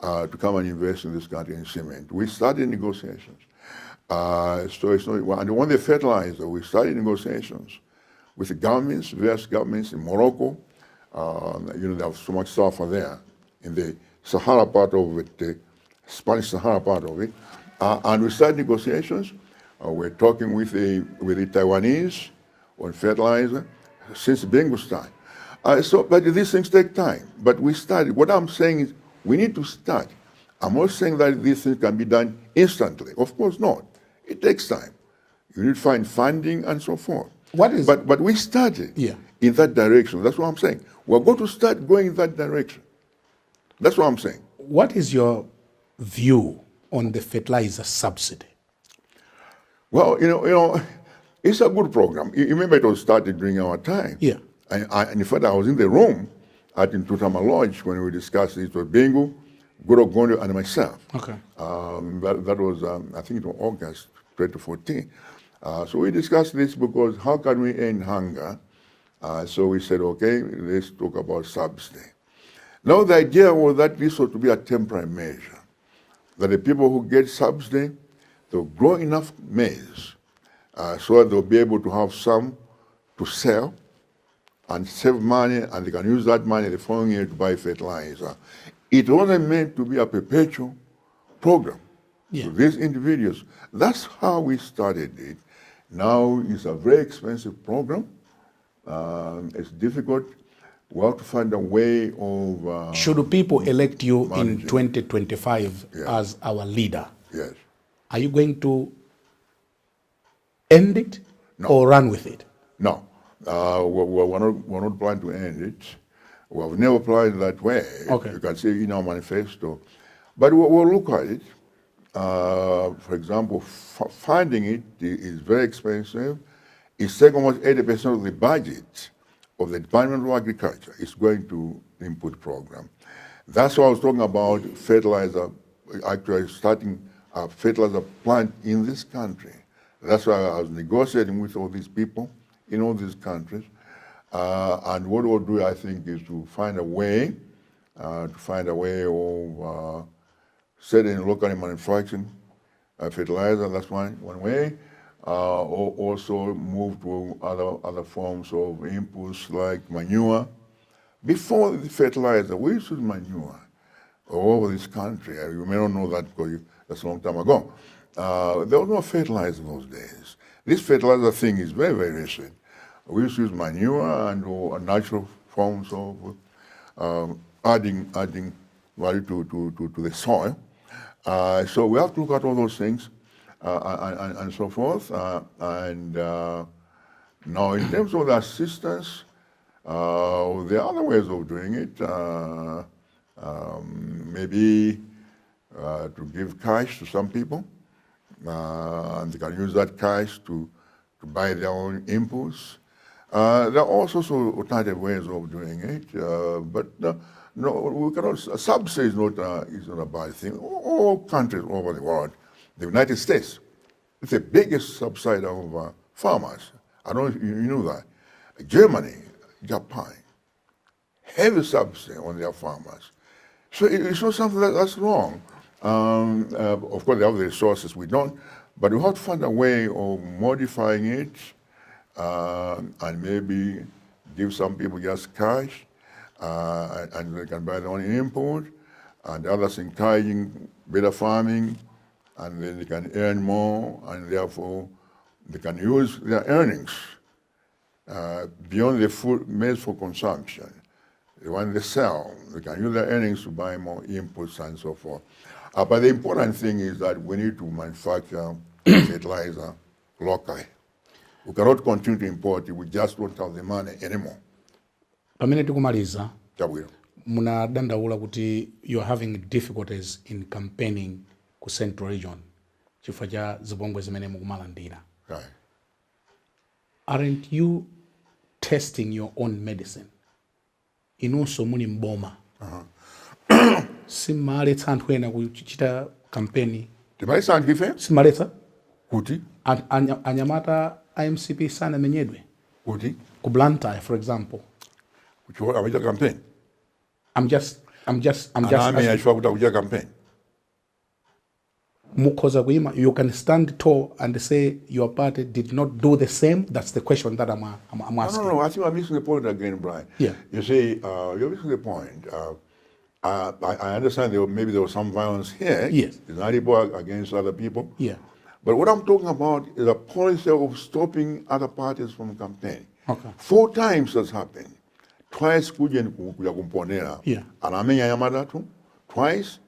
to come and invest in this country in cement. We started negotiations. So it's not, and on the fertilizer, we started negotiations with the governments, various governments in Morocco. They have so much sulfur there in the Sahara part of it, the Spanish Sahara part of it. And we started negotiations. We're talking with the Taiwanese on fertilizer since Bengu's time. But these things take time. But we started. What I'm saying is we need to start. I'm not saying that these things can be done instantly. Of course not. It takes time. You need to find funding and so forth. But we started in that direction. That's what I'm saying. We're going to start going in that direction. That's what I'm saying. What is your view on the fertilizer subsidy? Well, it's a good program. You remember it was started during our time. Yeah. And in fact, I was in the room at Intutama Lodge when we discussed it with Bingu, Guru Gondo, and myself. Okay. That was, I think, in August 2014. So we discussed this because how can we end hunger? So we said, okay, let's talk about subsidy. Now the idea was that this ought to be a temporary measure, that the people who get subsidy, they'll grow enough maize so that they'll be able to have some to sell and save money, and they can use that money the following year to buy fertilizer. It wasn't meant to be a perpetual program to these individuals. That's how we started it. Now it's a very expensive program. It's difficult. We have to find a way of... Should people elect you managing. in 2025 as our leader? Yes. Are you going to end it or run with it? No. We're not planning to end it. We have never planned that way. Okay. You can see in our manifesto. But we'll look at it. For example, funding it is very expensive. It's taking almost 80% of the budget of the Department of Agriculture is going to the input program. That's why I was talking about fertilizer, actually starting a fertilizer plant in this country. That's why I was negotiating with all these people in all these countries. And what we'll do, I think, is to find a way of setting locally manufacturing fertilizer. That's one way. Also move to other forms of inputs like manure. before the fertilizer, we used to use manure all over this country. You may not know that because that's a long time ago. There was no fertilizer in those days. This fertilizer thing is very, very recent. We used to use manure and natural forms of adding value to the soil. So we have to look at all those things and so forth. Now, in terms of the assistance, there are other ways of doing it. Maybe to give cash to some people. And they can use that cash to buy their own inputs. There are all sorts of alternative ways of doing it, but no, we cannot. Subsidy is not a bad thing. All countries all over the world, the United States, it's the biggest subsidier of farmers. I don't know if you knew that. Germany, Japan, heavy subsidy on their farmers. So it's not something that's wrong. Of course, they have the resources, we don't, but we have to find a way of modifying it and maybe give some people just cash and they can buy their own input, and others encouraging better farming, and then they can earn more, and therefore they can use their earnings beyond the food made for consumption. When they sell, they can use their earnings to buy more inputs and so forth. But the important thing is that we need to manufacture fertilizer locally. We cannot continue to import it, we just don't have the money anymore. Pamene tikumaliza, Chabwino. munadandaula kuti you are having difficulties in campaigning ku Central Region chifukwa cha zipongwe zimene mukumalandira. Right. Aren't you testing your own medicine? Inunso muli mboma. Simaletsa anthu ena kuchita kampeni. Timaletsa anthu ife? Simaletsa. Kuti? Anyamata IMCP sana menyedwe. Kuti? Ku Blantyre, for example. Kuchora kuja campaign. I'm just kuja campaign. You can stand tall and say your party did not do the same. That's the question that I'm asking. No, I think I'm missing the point again, Brian. Yeah. You see, you're missing the point. I understand maybe there was some violence here. Yes. It's not people against other people. Yeah. But what I'm talking about is a policy of stopping other parties from campaigning. Okay. 4 times that's happened. Twice kuja kumponera. Yeah. Anamenya yamada tu. Twice.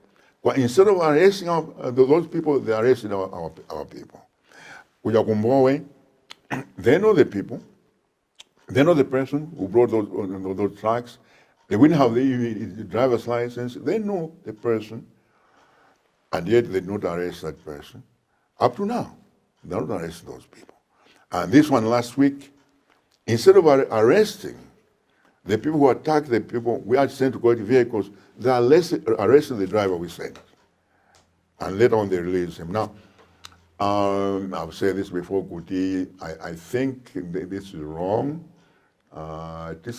But instead of arresting those people, they arrested our people. Kuja kumbowe. They know the people. They know the person who brought those trucks. They wouldn't have the driver's license. They know the person, and yet they don't arrest that person. Up to now, they don't arrest those people. And this one last week, instead of arresting the people who attacked the people, we had sent to quality vehicles, they arrested the driver we sent. And later on they released him. Now, I've said this before, Kuti, I think this is wrong. Yeah, but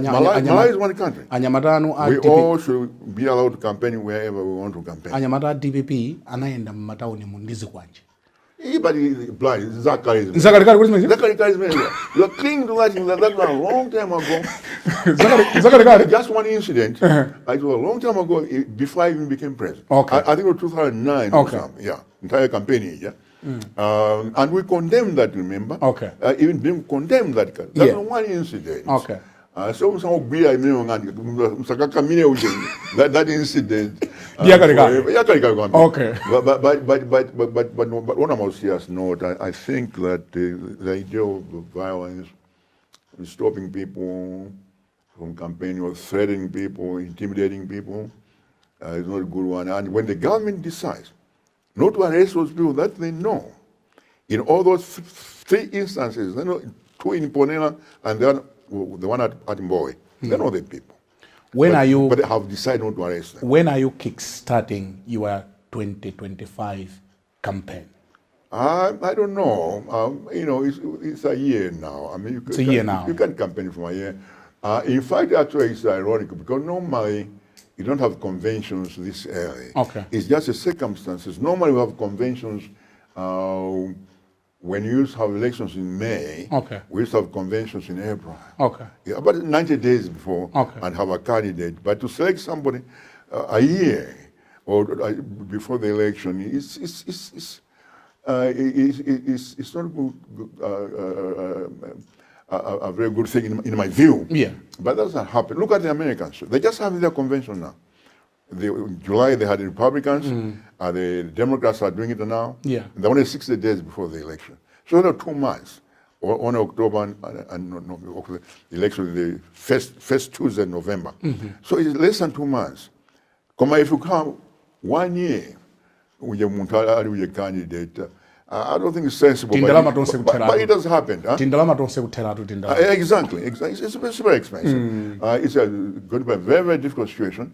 Malawi is one country. We all should be allowed to campaign wherever we want to campaign. Anyamata DPP anaenda matauni mundizi kwanje. But blind, Zachary. What is it? You are clinging to that a long time ago. Just one incident. It was a long time ago, before I even became president. Okay. I think it was 2009 or something. Yeah, entire campaign. Yeah. And we condemned that, remember? Okay. Even being condemned that. That's one incident. Okay. So that incident. Okay. But on a more serious note, I think that the idea of violence, stopping people from campaigning or threatening people, intimidating people, is not a good one. And when the government decides not to arrest those people that they know, in all those 3 instances, they know 2 in Ponela and the one at Mbowe, they know the people. But they have decided not to arrest them. When are you kick-starting your 2025 campaign? I don't know. It's a year now. I mean, it's a year now. You can campaign for a year. In fact, actually, it's ironic because normally you don't have conventions this early. Okay. It's just the circumstances. Normally we have conventions when you used to have elections in May, Okay. we used to have conventions in April. Okay. Yeah, about 90 days before, Okay. and have a candidate. But to select somebody a year or before the election, it's not a very good thing in my view. Yeah. But that doesn't happen. Look at the Americans. They just have their convention now. In July, they had the Republicans. The Democrats are doing it now. Yeah. They're only 60 days before the election. So there are 2 months. On October and the election, the first Tuesday in November. So it's less than 2 months. Come if you come 1 year with your Muthalika, with your candidate, I don't think it's sensible. But it does happen. Huh? Exactly. It's very expensive. It's going to be a very, very difficult situation.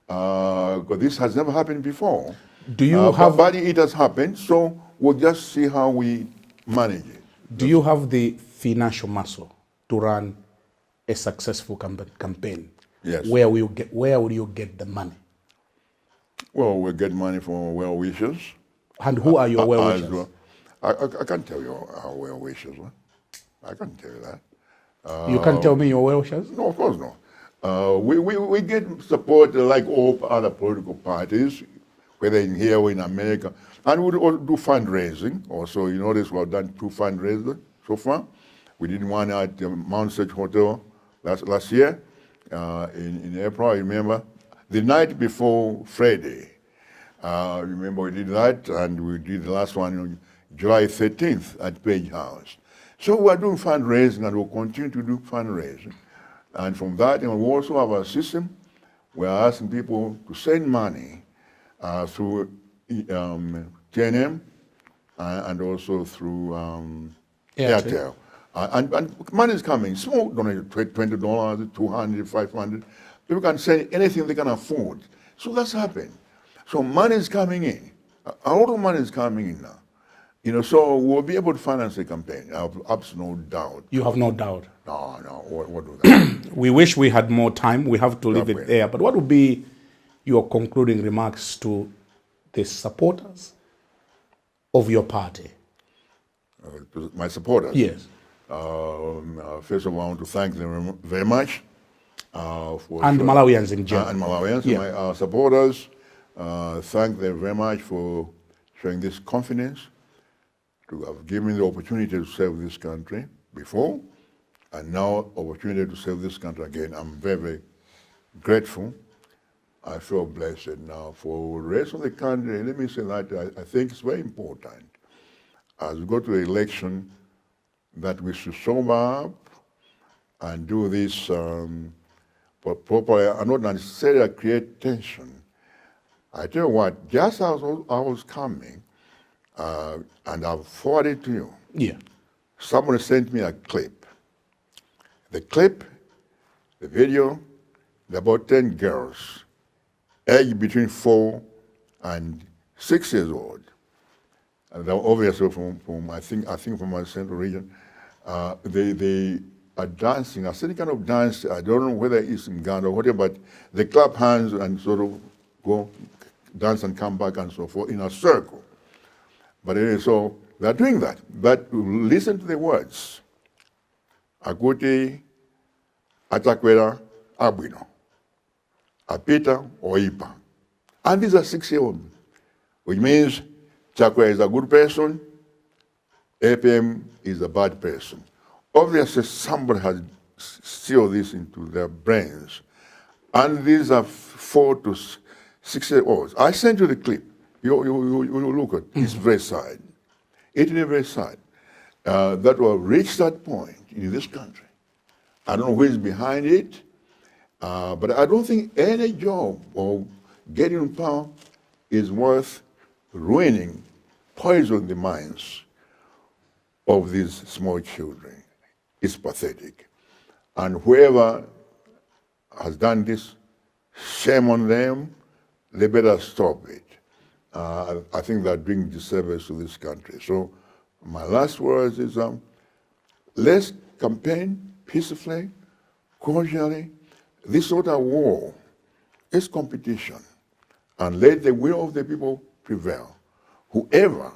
Because this has never happened before. Do you have? But it has happened, so we'll just see how we manage it. Do you have the financial muscle to run a successful campaign? Yes. Where will you get the money? Well, we'll get money from well wishers. And who are your well wishers? Well. I can't tell you our well wishers. Huh? I can't tell you that. You can't tell me your well wishers? No, of course not. We get support like all other political parties, whether in here or in America. And we do fundraising also. You notice we've done 2 fundraisers so far. We did one at the Mount Search Hotel last year in April, I remember. The night before Friday, remember we did that, and we did the last one on July 13th at Page House. So we're doing fundraising, and we'll continue to do fundraising. And from that, we also have a system. We're asking people to send money through TNM and also through Airtel. And money is coming. Small donation, $20, $200, $500. People can send anything they can afford. So that's happened. So money is coming in. A lot of money is coming in now. You know, so we'll be able to finance the campaign. I have absolutely no doubt. You have no doubt. No. What do that? We wish we had more time. We have to leave it there. But what would be your concluding remarks to the supporters of your party? To my supporters? Yes. First of all, I want to thank them very much. And Malawians in general. And Malawians, yeah. My supporters. Thank them very much for showing this confidence, to have given me the opportunity to serve this country before, and now opportunity to serve this country again. I'm very, very grateful. I feel blessed now. For the rest of the country, let me say that I think it's very important as we go to the election that we should sober up and do this properly and not necessarily create tension. I tell you what, just as I was coming, and I've forwarded to you. Yeah. Somebody sent me a clip. The clip, the video, about 10 girls, aged between 4 and 6 years old. And they're obviously from I think from my central region. They are dancing, a certain kind of dance. I don't know whether it's in Ghana or whatever, but they clap hands and sort of go dance and come back and so forth in a circle. But anyway, so they're doing that. But listen to the words. Akuti, Atakwera, Abwino, Apita, Oipa. And these are 6-year-olds, which means Chakwera is a good person, APM is a bad person. Obviously, somebody has sealed this into their brains. And these are 4 to 6-year-olds. I sent you the clip. You look at it. It's very sad. It is very sad that we have reached that point in this country. I don't know who is behind it, but I don't think any job or getting in power is worth ruining, poisoning the minds of these small children. It's pathetic. And whoever has done this, shame on them, they better stop it. I think they're doing disservice to this country. So my last words is, let's campaign peacefully, cordially. This sort of war is competition. And let the will of the people prevail. Whoever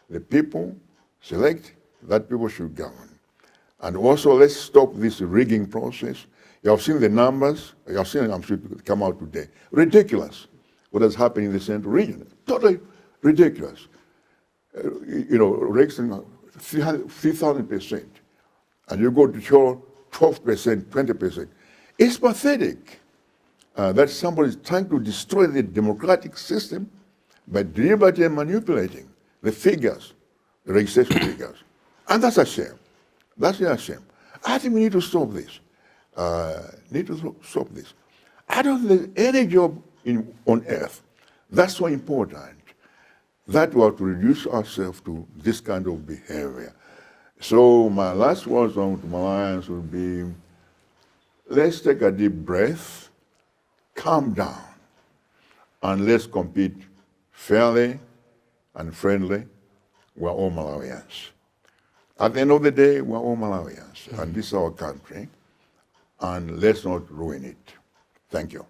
The people select, that people should govern. And also, let's stop this rigging process. You have seen the numbers. You have seen, I'm sure, it come out today. Ridiculous. What has happened in the Central region. Totally ridiculous. You know, rates 3,000%. And you go to show 12%, 20%. It's pathetic that somebody is trying to destroy the democratic system by deliberately manipulating the figures, the registration figures. And that's a shame. That's a shame. I think we need to stop this. I don't think there's any job on earth that's so important that we have to reduce ourselves to this kind of behavior. So my last words on to Malayans would be, let's take a deep breath, calm down, and let's compete fairly and friendly. We're all Malawians. At the end of the day, we're all Malawians, and this is our country, and let's not ruin it. Thank you.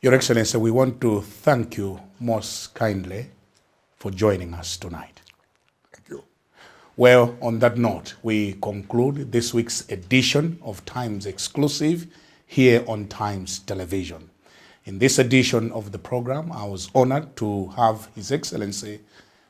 Your Excellency, we want to thank you most kindly for joining us tonight. Thank you. Well, on that note, we conclude this week's edition of Times Exclusive here on Times Television. In this edition of the program, I was honored to have His Excellency,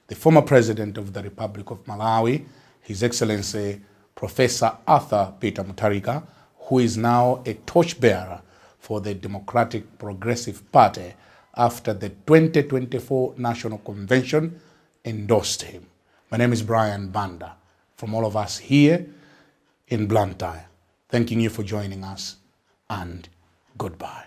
the former President of the Republic of Malawi, His Excellency Professor Arthur Peter Muthalika, who is now a torchbearer for the Democratic Progressive Party after the 2024 National Convention endorsed him. My name is Brian Banda, from all of us here in Blantyre, thanking you for joining us, and goodbye.